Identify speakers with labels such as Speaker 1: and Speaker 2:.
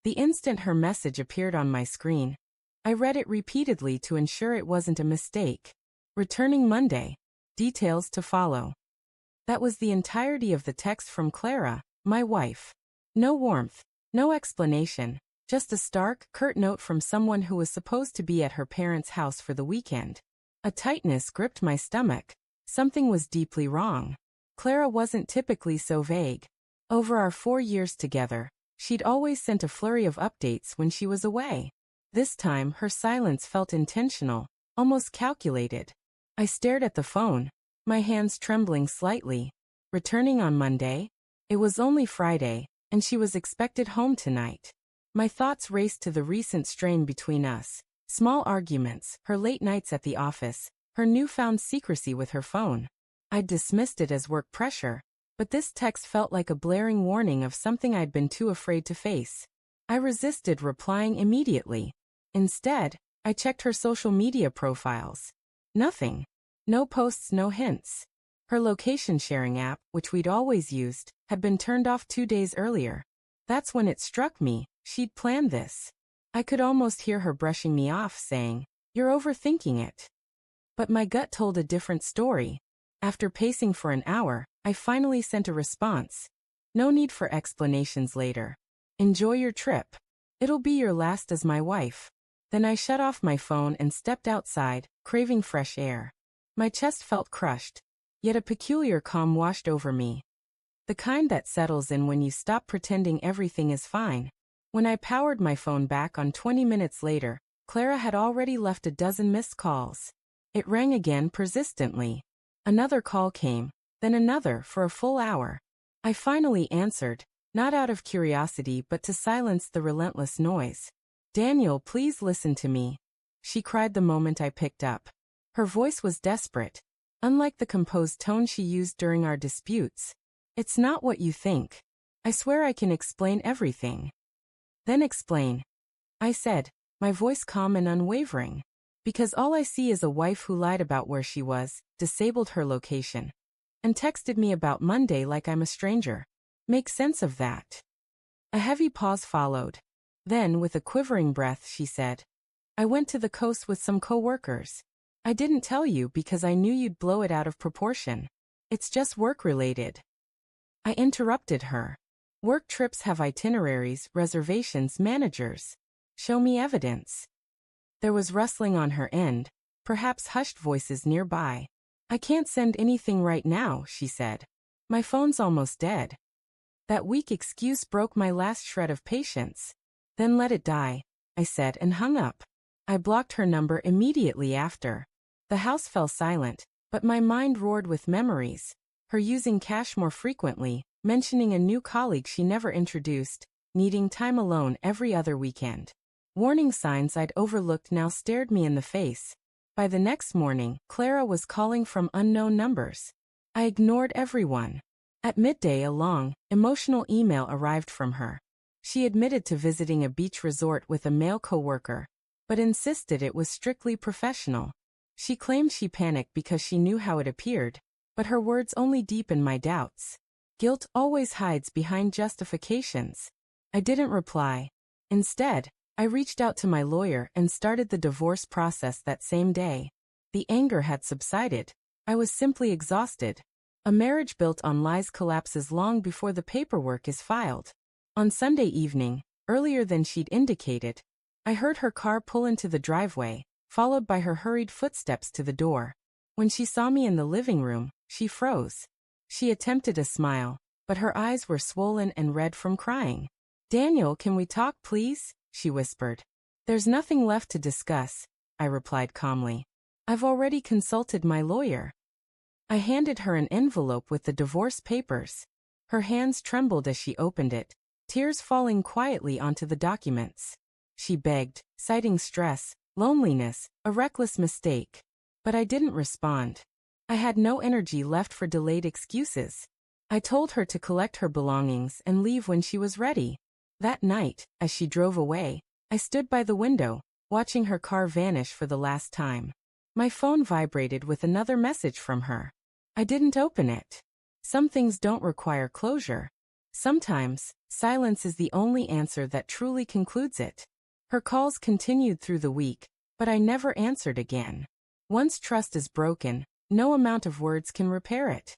Speaker 1: The instant her message appeared on my screen, I read it repeatedly to ensure it wasn't a mistake. Returning Monday. Details to follow. That was the entirety of the text from Clara, my wife. No warmth, no explanation, just a stark, curt note from someone who was supposed to be at her parents' house for the weekend. A tightness gripped my stomach. Something was deeply wrong. Clara wasn't typically so vague. Over our 4 years together, she'd always sent a flurry of updates when she was away. This time, her silence felt intentional, almost calculated. I stared at the phone, my hands trembling slightly. Returning on Monday? It was only Friday, and she was expected home tonight. My thoughts raced to the recent strain between us. Small arguments, her late nights at the office, her newfound secrecy with her phone. I'd dismissed it as work pressure, but this text felt like a blaring warning of something I'd been too afraid to face. I resisted replying immediately. Instead, I checked her social media profiles. Nothing. No posts, no hints. Her location sharing app, which we'd always used, had been turned off 2 days earlier. That's when it struck me, she'd planned this. I could almost hear her brushing me off, saying, "You're overthinking it." But my gut told a different story. After pacing for an hour, I finally sent a response. No need for explanations later. Enjoy your trip. It'll be your last as my wife. Then I shut off my phone and stepped outside, craving fresh air. My chest felt crushed, yet a peculiar calm washed over me. The kind that settles in when you stop pretending everything is fine. When I powered my phone back on 20 minutes later, Clara had already left a dozen missed calls. It rang again persistently. Another call came, then another for a full hour. I finally answered, not out of curiosity but to silence the relentless noise. "Daniel, please listen to me," she cried the moment I picked up. Her voice was desperate, unlike the composed tone she used during our disputes. "It's not what you think. I swear I can explain everything." "Then explain," I said, my voice calm and unwavering. Because all I see is a wife who lied about where she was, disabled her location, and texted me about Monday like I'm a stranger. Make sense of that. A heavy pause followed. Then, with a quivering breath, she said, "I went to the coast with some co-workers. I didn't tell you because I knew you'd blow it out of proportion. It's just work-related." I interrupted her. "Work trips have itineraries, reservations, managers. Show me evidence." There was rustling on her end, perhaps hushed voices nearby. "I can't send anything right now," she said. "My phone's almost dead." That weak excuse broke my last shred of patience. "Then let it die," I said and hung up. I blocked her number immediately after. The house fell silent, but my mind roared with memories. Her using cash more frequently, mentioning a new colleague she never introduced, needing time alone every other weekend. Warning signs I'd overlooked now stared me in the face. By the next morning, Clara was calling from unknown numbers. I ignored everyone. At midday, a long, emotional email arrived from her. She admitted to visiting a beach resort with a male coworker, but insisted it was strictly professional. She claimed she panicked because she knew how it appeared, but her words only deepened my doubts. Guilt always hides behind justifications. I didn't reply. Instead, I reached out to my lawyer and started the divorce process that same day. The anger had subsided. I was simply exhausted. A marriage built on lies collapses long before the paperwork is filed. On Sunday evening, earlier than she'd indicated, I heard her car pull into the driveway, followed by her hurried footsteps to the door. When she saw me in the living room, she froze. She attempted a smile, but her eyes were swollen and red from crying. "Daniel, can we talk, please?" she whispered. "There's nothing left to discuss," I replied calmly. "I've already consulted my lawyer." I handed her an envelope with the divorce papers. Her hands trembled as she opened it, tears falling quietly onto the documents. She begged, citing stress, loneliness, a reckless mistake. But I didn't respond. I had no energy left for delayed excuses. I told her to collect her belongings and leave when she was ready. That night, as she drove away, I stood by the window, watching her car vanish for the last time. My phone vibrated with another message from her. I didn't open it. Some things don't require closure. Sometimes, silence is the only answer that truly concludes it. Her calls continued through the week, but I never answered again. Once trust is broken, no amount of words can repair it.